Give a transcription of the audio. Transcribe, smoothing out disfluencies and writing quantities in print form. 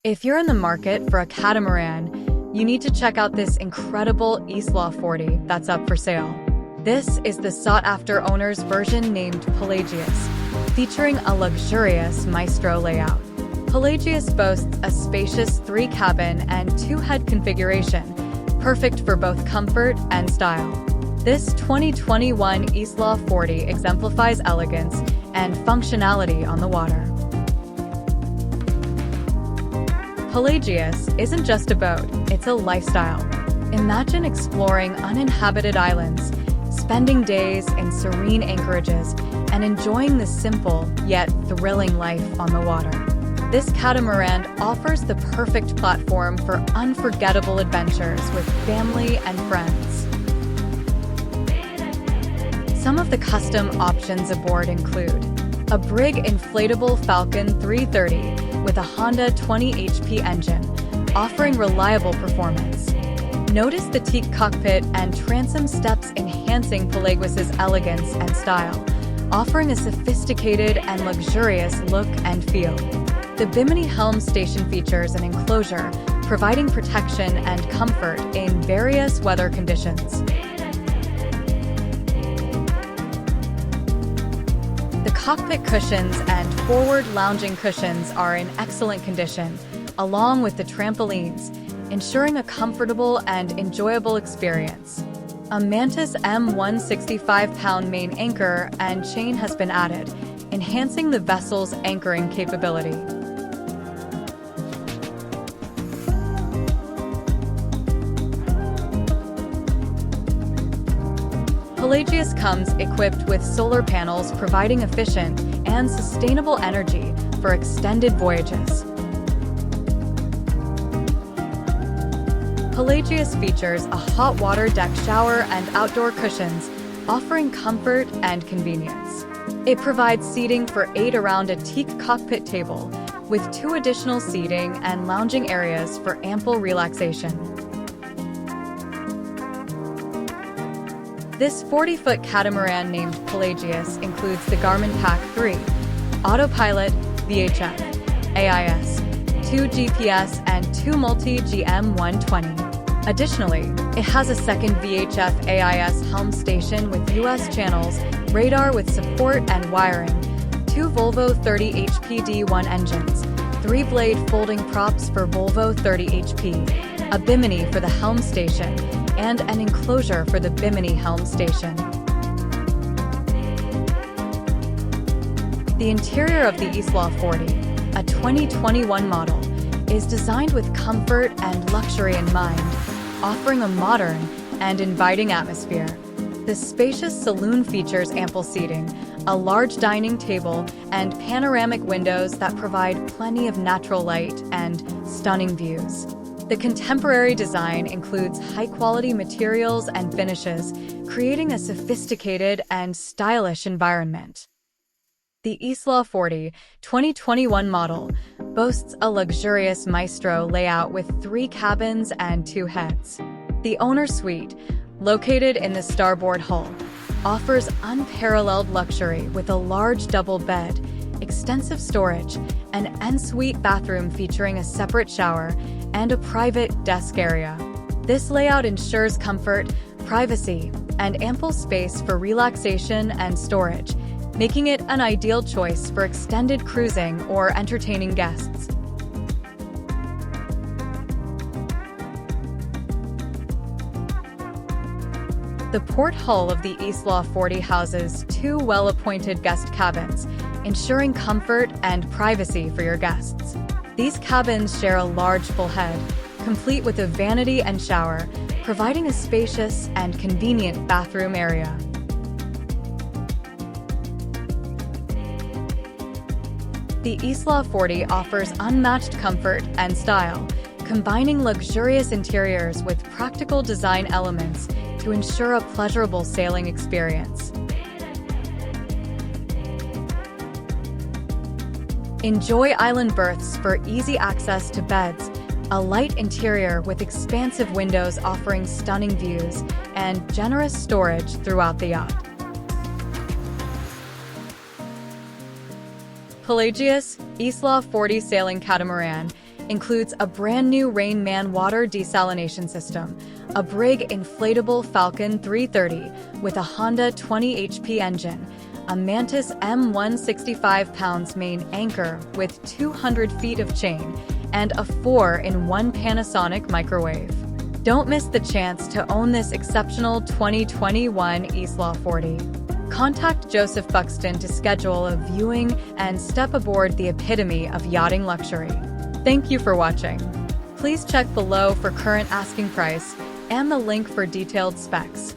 If you're in the market for a catamaran, you need to check out this incredible Isla 40 that's up for sale. This is the sought-after owner's version named Pelagius, featuring a luxurious Maestro layout. Pelagius boasts a spacious 3-cabin and 2-head configuration, perfect for both comfort and style. This 2021 Isla 40 exemplifies elegance and functionality on the water. Pelagius isn't just a boat, it's a lifestyle. Imagine exploring uninhabited islands, spending days in serene anchorages, and enjoying the simple yet thrilling life on the water. This catamaran offers the perfect platform for unforgettable adventures with family and friends. Some of the custom options aboard include a Brig inflatable Falcon 330 with a Honda 20 HP engine, offering reliable performance. Notice the teak cockpit and transom steps enhancing Pelagius's elegance and style, offering a sophisticated and luxurious look and feel. The Bimini helm station features an enclosure, providing protection and comfort in various weather conditions. The cockpit cushions and forward lounging cushions are in excellent condition, along with the trampolines, ensuring a comfortable and enjoyable experience. A Mantus M1 65-pound main anchor and chain has been added, enhancing the vessel's anchoring capability. Pelagius comes equipped with solar panels providing efficient and sustainable energy for extended voyages. Pelagius features a hot water deck shower and outdoor cushions, offering comfort and convenience. It provides seating for 8 around a teak cockpit table, with 2 additional seating and lounging areas for ample relaxation. This 40-foot catamaran named Pelagius includes the Garmin Pack 3, autopilot, VHF, AIS, 2 GPS, and 2 multi-GM120. Additionally, it has a second VHF AIS helm station with US channels, radar with support and wiring, 2 Volvo 30 HP D1 engines, 3-blade folding props for Volvo 30 HP, a Bimini for the helm station, and an enclosure for the Bimini helm station. The interior of the Isla 40, a 2021 model, is designed with comfort and luxury in mind, offering a modern and inviting atmosphere. The spacious saloon features ample seating, a large dining table, and panoramic windows that provide plenty of natural light and stunning views. The contemporary design includes high-quality materials and finishes, creating a sophisticated and stylish environment. The Isla 40 2021 model boasts a luxurious Maestro layout with 3 cabins and 2 heads. The owner suite, located in the starboard hull, offers unparalleled luxury with a large double bed, extensive storage, an en-suite bathroom featuring a separate shower, and a private desk area. This layout ensures comfort, privacy, and ample space for relaxation and storage, making it an ideal choice for extended cruising or entertaining guests. The port hull of the Isla 40 houses 2 well-appointed guest cabins, ensuring comfort and privacy for your guests. These cabins share a large full head, complete with a vanity and shower, providing a spacious and convenient bathroom area. The Isla 40 offers unmatched comfort and style, combining luxurious interiors with practical design elements to ensure a pleasurable sailing experience. Enjoy island berths for easy access to beds, a light interior with expansive windows offering stunning views, and generous storage throughout the yacht. Pelagius Isla 40 sailing catamaran includes a brand new Rain Man water desalination system, a Brig inflatable Falcon 330 with a Honda 20 HP engine, a Mantus M1 65 pounds main anchor with 200 feet of chain, and a 4-in-1 Panasonic Microwave. Don't miss the chance to own this exceptional 2021 Isla 40. Contact Josef Buxton to schedule a viewing and step aboard the epitome of yachting luxury. Thank you for watching. Please check below for current asking price and the link for detailed specs.